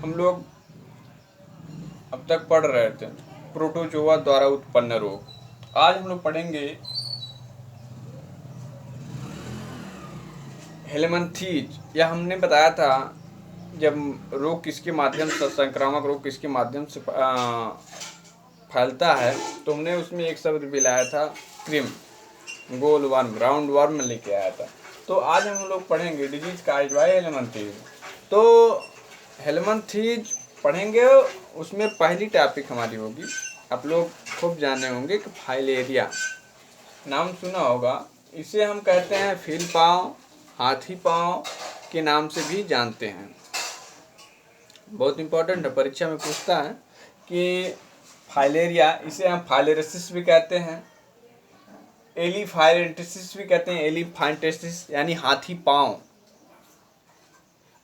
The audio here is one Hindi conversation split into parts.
हम लोग अब तक पढ़ रहे थे प्रोटोजोआ द्वारा उत्पन्न रोग। आज हम लोग पढ़ेंगे हेलमिंथीज। यह हमने बताया था जब रोग किसके माध्यम से, संक्रामक रोग किसके माध्यम से फैलता है, तो हमने उसमें एक शब्द भी लाया था क्रिम, गोल वर्म, राउंड वर्म लेके आया था। तो आज हम लोग पढ़ेंगे डिजीज काज्ड बाय हेलमिंथीज। तो हेलमिंथीज पढ़ेंगे, उसमें पहली टॉपिक हमारी होगी, आप लोग खूब जाने होंगे कि फाइलेरिया, नाम सुना होगा। इसे हम कहते हैं फील पाँव, हाथी पाँव के नाम से भी जानते हैं। बहुत इंपॉर्टेंट है, परीक्षा में पूछता है कि फाइलेरिया, इसे हम फाइलेरिसिस भी कहते हैं, एलिफाइरेंटिसिस भी कहते हैं, एलिफाइंटेसिस यानी हाथी पाँव,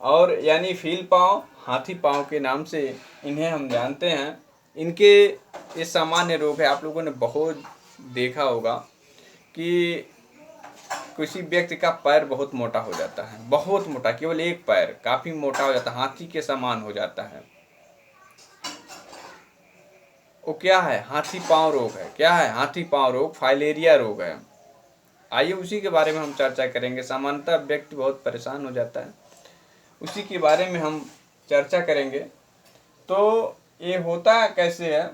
और यानी फील पाँव, हाथी पाँव के नाम से इन्हें हम जानते हैं। इनके ये सामान्य रोग है। आप लोगों ने बहुत देखा होगा कि किसी व्यक्ति का पैर बहुत मोटा हो जाता है, बहुत मोटा, केवल एक पैर काफी मोटा हो जाता है, हाथी के समान हो जाता है। वो क्या है? हाथी पाँव रोग है। क्या है? हाथी पाँव रोग, फाइलेरिया रोग है। आइए उसी के बारे में हम चर्चा करेंगे। सामान्यतः व्यक्ति बहुत परेशान हो जाता है, उसी के बारे में हम चर्चा करेंगे। तो ये होता कैसे है?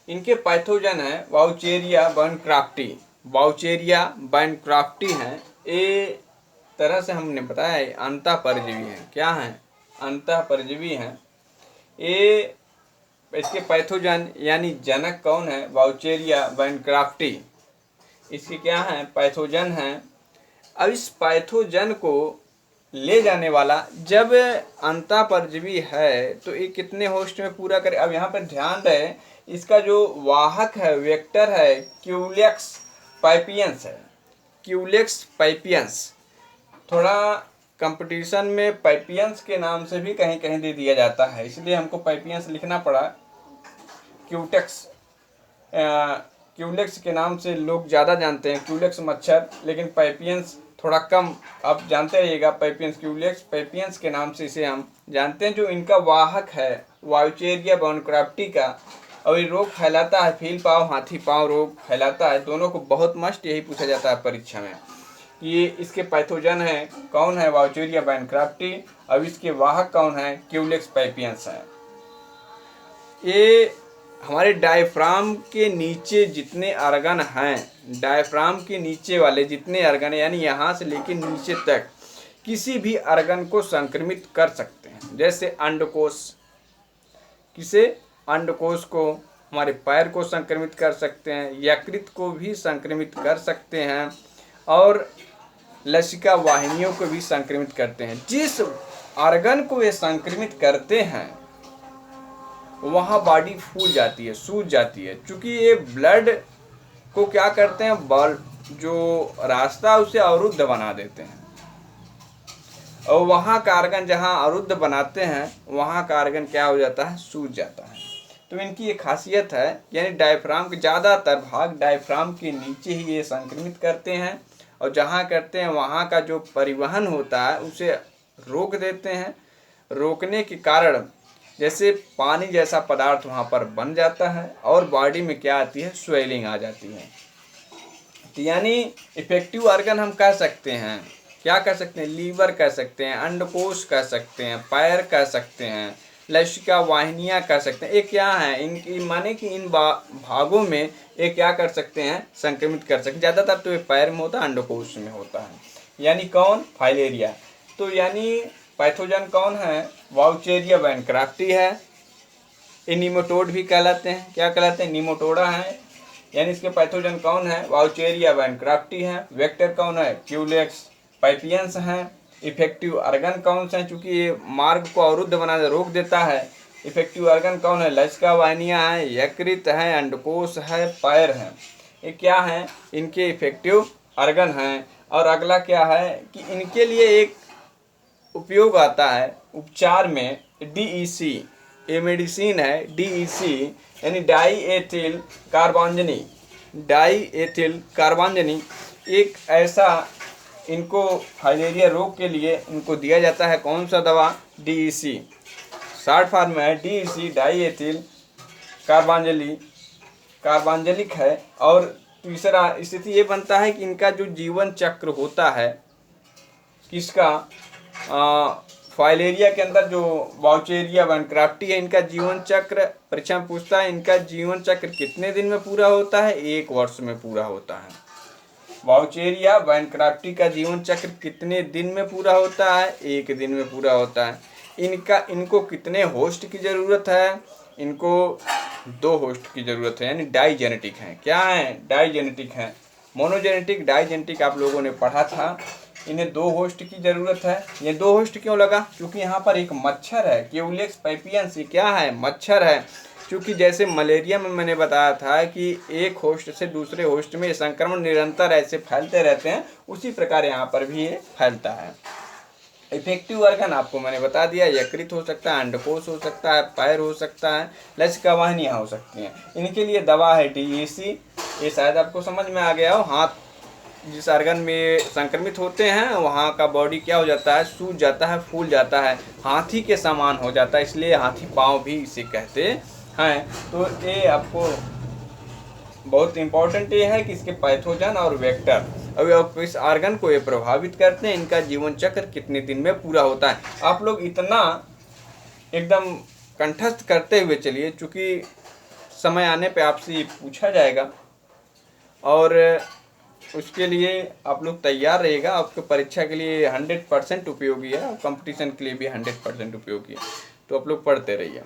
इनके पैथोजन है वाउचेरिया बैनक्राफ्टी। वाउचेरिया बैनक्राफ्टी हैं। ये तरह से हमने बताया अंतः परजीवी हैं। क्या हैं? अंतः परजीवी हैं। ये इसके पैथोजन यानी जनक कौन है? वाउचेरिया बैनक्राफ्टी। इसके क्या हैं? पैथोजन हैं। अब इस पैथोजन को ले जाने वाला जब अंतः परजीवी है तो ये कितने होस्ट में पूरा करे? अब यहाँ पर ध्यान रहे, इसका जो वाहक है, वेक्टर है, क्यूलेक्स पाइपियंस है। क्यूलेक्स पाइपियंस, थोड़ा कंपटीशन में पाइपियंस के नाम से भी कहीं कहीं दे दिया जाता है, इसलिए हमको पाइपियंस लिखना पड़ा। क्यूलेक्स के नाम से लोग ज़्यादा जानते हैं, क्यूलेक्स मच्छर, लेकिन पाइपियंस थोड़ा कम आप जानते रहिएगा। पाइपियंस, क्यूलेक्स पाइपियंस के नाम से इसे हम जानते हैं। जो इनका वाहक है वाउचेरिया बैनक्राफ्टी का, और ये रोग फैलाता है, फील पाँव, हाथी पाँव रोग फैलाता है। दोनों को बहुत मस्ट यही पूछा जाता है परीक्षा में, ये इसके पैथोजन है कौन है? वाउचेरिया बैनक्राफ्टी। अब इसके वाहक कौन है? क्यूलेक्स पाइपियंस है। ये हमारे डायफ्राम के नीचे जितने ऑर्गन हैं, डायफ्राम के नीचे वाले जितने ऑर्गन हैं, यानी यहाँ से लेकर नीचे तक किसी भी ऑर्गन को संक्रमित कर सकते हैं। जैसे अंडकोश, किसे? अंडकोश को, हमारे पैर को संक्रमित कर सकते हैं, यकृत को भी संक्रमित कर सकते हैं, और लसिका वाहिनियों को भी संक्रमित करते हैं। जिस ऑर्गन को ये संक्रमित करते हैं वहाँ बॉडी फूल जाती है, सूज जाती है, क्योंकि ये ब्लड को क्या करते हैं, जो रास्ता उसे अवरुद्ध बना देते हैं, और वहाँ का ऑर्गन जहाँ अवरुद्ध बनाते हैं वहाँ का ऑर्गन क्या हो जाता है? सूज जाता है। तो इनकी एक खासियत है, यानी डायफ्राम के ज़्यादातर भाग डायफ्राम के नीचे ही ये संक्रमित करते हैं, और जहाँ करते हैं वहाँ का जो परिवहन होता है उसे रोक देते हैं। रोकने के कारण जैसे पानी जैसा पदार्थ वहाँ पर बन जाता है, और बॉडी में क्या आती है? स्वेलिंग आ जाती है। तो यानी इफेक्टिव ऑर्गन हम कह सकते हैं, क्या कह सकते हैं? लीवर कह सकते हैं, अंडकोश कह सकते हैं, पैर कह सकते हैं, लसिका वाहिनियाँ कह सकते हैं। ये क्या है? इनकी माने कि इन भागों में ये क्या कर सकते हैं? संक्रमित कर सकते हैं। ज़्यादातर तो ये पैर में होता है, अंडकोश में होता है। यानी कौन? फाइलेरिया। तो यानी पैथोजन कौन है? वाउचेरिया बैनक्राफ्टी है। ये निमोटोड भी कहलाते हैं। क्या कहलाते हैं? निमोटोडा है। यानी इसके पैथोजन कौन है? वाउचेरिया बैनक्राफ्टी है। वेक्टर कौन है? क्यूलेक्स पाइपियंस हैं। इफेक्टिव ऑर्गन कौन से हैं? चूंकि ये मार्ग को अवरुद्ध बना रोक देता है। इफेक्टिव ऑर्गन कौन है? लसिका वाहिनियाँ हैं, यकृत है, अंडकोश है, पैर है। ये क्या है? इनके इफेक्टिव ऑर्गन हैं। और अगला क्या है कि इनके लिए एक उपयोग आता है उपचार में, DEC। ये मेडिसिन है DEC, यानी डाई एथिल कार्बांजनी। डाई एथिल कार्बांजनी एक ऐसा इनको फाइलेरिया रोग के लिए इनको दिया जाता है कौन सा दवा, DEC। शॉर्ट फॉर्म में है DEC, डाई एथिल कार्बांजलिक है। और तीसरा स्थिति ये बनता है कि इनका जो जीवन चक्र होता है किसका, फाइलेरिया के अंदर जो वाउचेरिया बैनक्राफ्टी है, इनका जीवन चक्र परीक्षा में पूछता है, इनका जीवन चक्र कितने दिन में पूरा होता है, 1 वर्ष में पूरा होता है। वाउचेरिया बैनक्राफ्टी का जीवन चक्र कितने दिन में पूरा होता है, 1 दिन में पूरा होता है। इनको कितने होस्ट की ज़रूरत है, इनको 2 होस्ट की ज़रूरत है, यानी डाइजेनेटिक हैं। क्या है, डाइजेनेटिक हैं। मोनोजेनेटिक डाइजेनेटिक आप लोगों ने पढ़ा था। इन्हें 2 होस्ट की ज़रूरत है। ये 2 होस्ट क्यों लगा, क्योंकि यहाँ पर एक मच्छर है, क्यूलेक्स पैपियंस। ये क्या है, मच्छर है। क्योंकि जैसे मलेरिया में मैंने बताया था कि एक होस्ट से दूसरे होस्ट में संक्रमण निरंतर ऐसे फैलते रहते हैं, उसी प्रकार यहाँ पर भी ये फैलता है। इफेक्टिव ऑर्गन आपको मैंने बता दिया, यकृत हो सकता है, अंडकोश हो सकता है, पैर हो सकता है, लसिका वाहिनियाँ हो सकती हैं। इनके लिए दवा है DEC। ये शायद आपको समझ में आ गया हो। हाथ जिस ऑर्गन में संक्रमित होते हैं वहाँ का बॉडी क्या हो जाता है, सूज जाता है, फूल जाता है, हाथी के समान हो जाता है, इसलिए हाथी पाँव भी इसे कहते हैं। तो ये आपको बहुत इम्पोर्टेंट ये है कि इसके पैथोजन और वेक्टर, अब इस ऑर्गन को ये प्रभावित करते हैं, इनका जीवन चक्र कितने दिन में पूरा होता है। आप लोग इतना एकदम कंठस्थ करते हुए चलिए, चूँकि समय आने पे आपसे ये पूछा जाएगा और उसके लिए आप लोग तैयार रहिएगा। आपके परीक्षा के लिए 100% उपयोगी है और कंपटीशन के लिए भी 100% उपयोगी है। तो आप लोग पढ़ते रहिए।